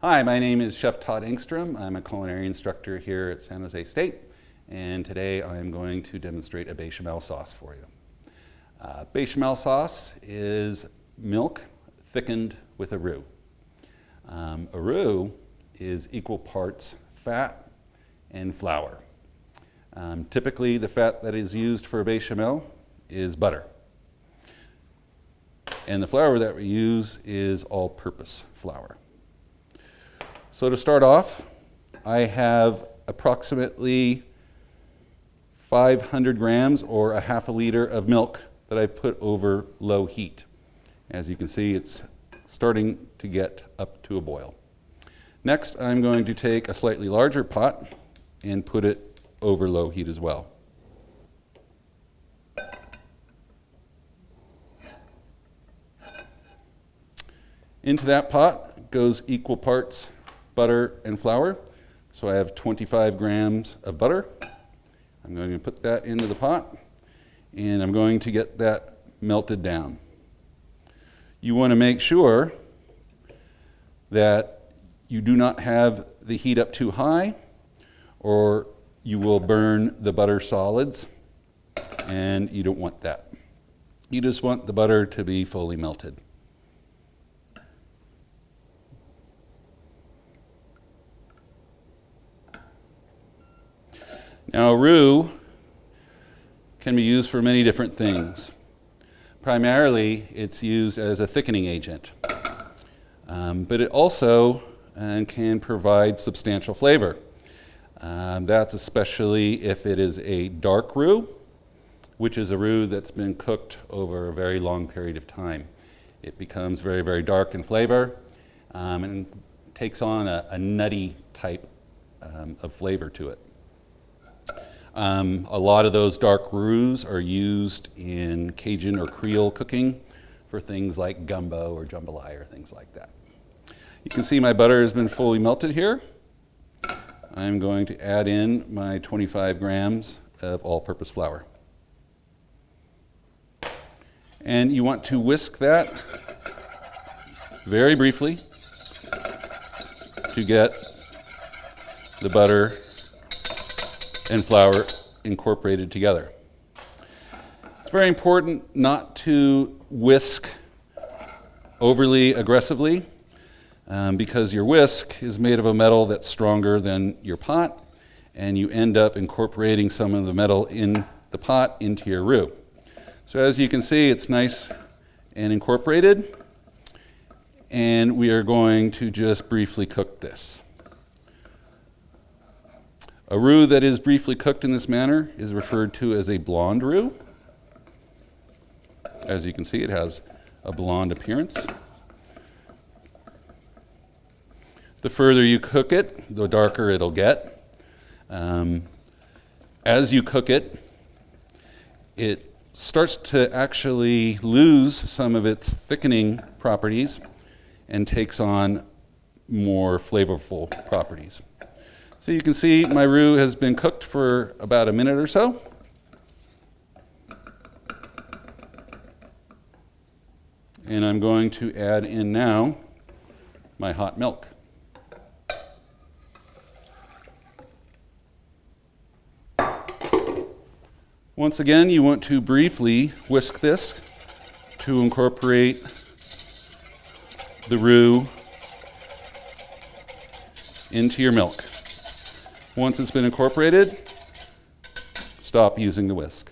Hi, my name is Chef Todd Engstrom. I'm a culinary instructor here at San Jose State, and today I'm going to demonstrate a bechamel sauce for you. Bechamel sauce is milk thickened with a roux. A roux is equal parts fat and flour. Typically, the fat that is used for bechamel is butter. And the flour that we use is all-purpose flour. So to start off, I have approximately 500 grams or a half a liter of milk that I've put over low heat. As you can see, it's starting to get up to a boil. Next, I'm going to take a slightly larger pot and put it over low heat as well. Into that pot goes equal parts butter and flour. So I have 25 grams of butter. I'm going to put that into the pot, and I'm going to get that melted down. You want to make sure that you do not have the heat up too high, or you will burn the butter solids, and you don't want that. You just want the butter to be fully melted. Now, roux can be used for many different things. Primarily, it's used as a thickening agent, but it also can provide substantial flavor. That's especially if it is a dark roux, which is a roux that's been cooked over a very long period of time. It becomes very, very dark in flavor and takes on a nutty type of flavor to it. A lot of those dark roux are used in Cajun or Creole cooking for things like gumbo or jambalaya or things like that. You can see my butter has been fully melted here. I'm going to add in my 25 grams of all-purpose flour. And you want to whisk that very briefly to get the butter and flour incorporated together. It's very important not to whisk overly aggressively because your whisk is made of a metal that's stronger than your pot, and you end up incorporating some of the metal in the pot into your roux. So as you can see, it's nice and incorporated, and we are going to just briefly cook this. A roux that is briefly cooked in this manner is referred to as a blonde roux. As you can see, it has a blonde appearance. The further you cook it, the darker it'll get. As you cook it, it starts to actually lose some of its thickening properties and takes on more flavorful properties. So you can see my roux has been cooked for about a minute or so. And I'm going to add in now my hot milk. Once again, you want to briefly whisk this to incorporate the roux into your milk. Once it's been incorporated, stop using the whisk.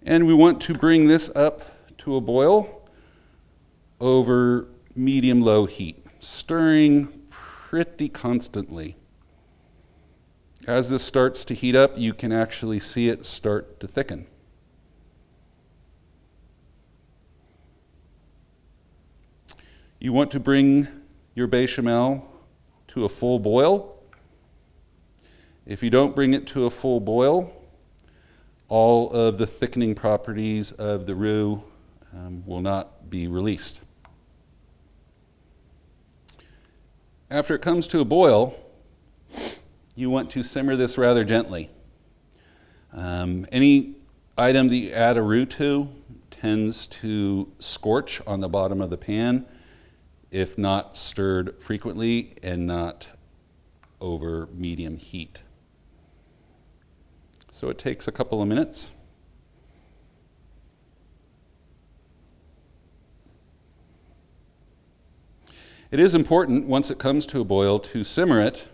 And we want to bring this up to a boil over medium-low heat, stirring pretty constantly. As this starts to heat up, you can actually see it start to thicken. You want to bring your bechamel to a full boil. If you don't bring it to a full boil, all of the thickening properties of the roux will not be released. After it comes to a boil, you want to simmer this rather gently. Any item that you add a roux to tends to scorch on the bottom of the pan. if not stirred frequently and not over medium heat. So it takes a couple of minutes. It is important, once it comes to a boil, to simmer it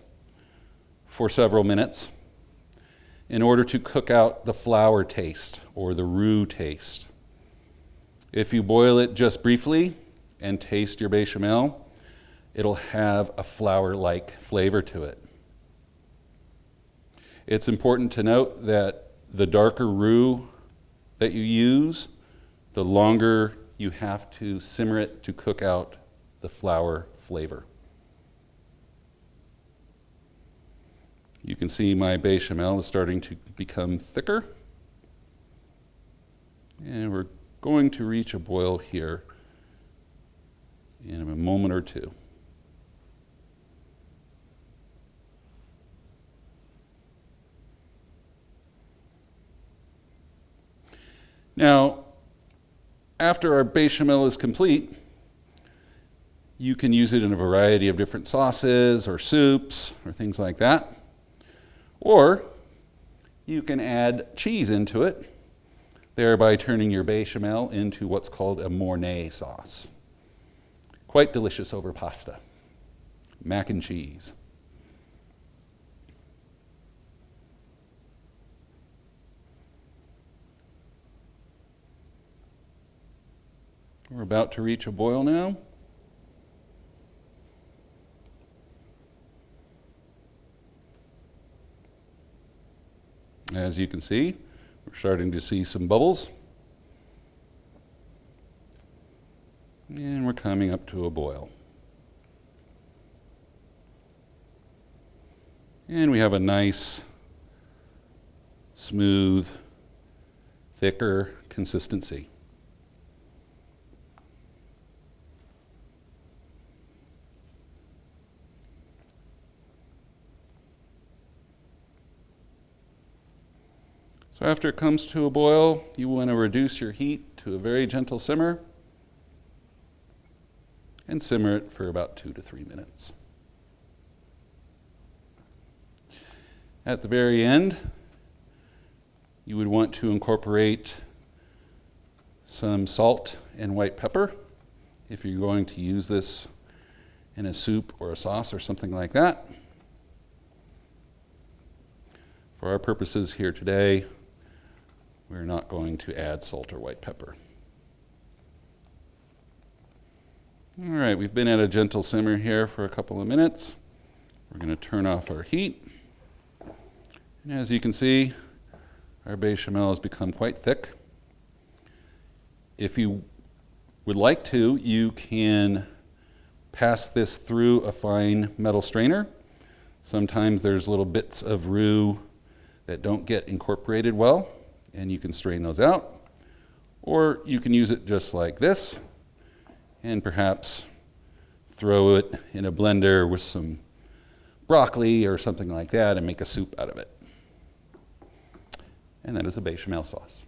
for several minutes in order to cook out the flour taste or the roux taste. If you boil it just briefly and taste your bechamel, it'll have a flour-like flavor to it. It's important to note that the darker roux that you use, the longer you have to simmer it to cook out the flour flavor. You can see my bechamel is starting to become thicker. And we're going to reach a boil here in a moment or two. Now, after our bechamel is complete, you can use it in a variety of different sauces or soups or things like that. Or you can add cheese into it, thereby turning your bechamel into what's called a Mornay sauce. Quite delicious over pasta. Mac and cheese. We're about to reach a boil now. As you can see, we're starting to see some bubbles. And we're coming up to a boil. And we have a nice, smooth, thicker consistency. So after it comes to a boil, you want to reduce your heat to a very gentle simmer and simmer it for about 2 to 3 minutes. At the very end, you would want to incorporate some salt and white pepper if you're going to use this in a soup or a sauce or something like that. For our purposes here today, we're not going to add salt or white pepper. All right, we've been at a gentle simmer here for a couple of minutes. We're going to turn off our heat. And as you can see, our bechamel has become quite thick. If you would like to, you can pass this through a fine metal strainer. Sometimes there's little bits of roux that don't get incorporated well, and you can strain those out. Or you can use it just like this and perhaps throw it in a blender with some broccoli or something like that and make a soup out of it. And that is a bechamel sauce.